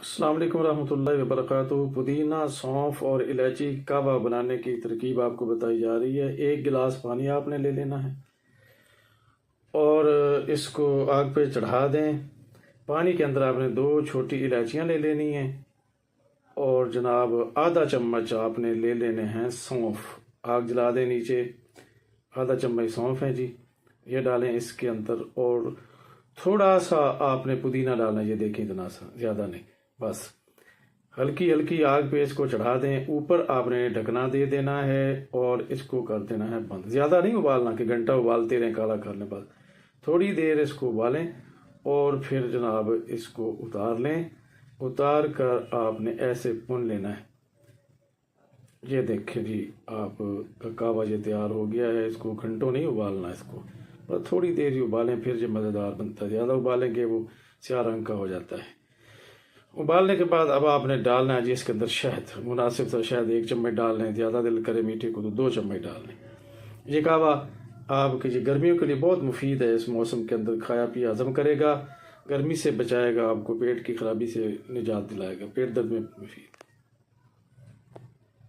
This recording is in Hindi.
अस्सलाम वालेकुम रहमतुल्लाहि व बरकातुहू। पुदीना, सौंफ और इलायची कावा बनाने की तरकीब आपको बताई जा रही है। 1 गिलास पानी आपने ले लेना है और इसको आग पे चढ़ा दें। पानी के अंदर आपने 2 छोटी इलायचियाँ ले लेनी हैं और जनाब आधा चम्मच आपने ले लेने हैं सौंफ। आग जला दें नीचे, आधा चम्मच सौंफ है जी, ये डालें इसके अंदर। और थोड़ा सा आपने पुदीना डालना है, ये देखें इतना सा, ज़्यादा नहीं, बस हल्की हल्की आग पे इसको चढ़ा दें। ऊपर आपने ढकना दे देना है और इसको कर देना है बंद। ज़्यादा नहीं उबालना कि घंटा उबालते रहें काला करने बाद, थोड़ी देर इसको उबालें और फिर जनाब इसको उतार लें। उतार कर आपने ऐसे भून लेना है। ये देखें जी, आप कावा ये तैयार हो गया है। इसको घंटों नहीं उबालना, इसको बस थोड़ी देर ही उबालें, फिर जो मज़ेदार बनता है। ज़्यादा उबालेंगे वो स्याह रंग का हो जाता है। उबालने के बाद अब आपने डालना है जी इसके अंदर शहद। मुनासिब सा शहद 1 चम्मच डाल लें, ज़्यादा दिल करे मीठे को तो 2 चम्मच डाल लें। ये कावा आपके जी गर्मियों के लिए बहुत मुफीद है। इस मौसम के अंदर खाया पिया हजम करेगा, गर्मी से बचाएगा, आपको पेट की खराबी से निजात दिलाएगा, पेट दर्द में मुफीद।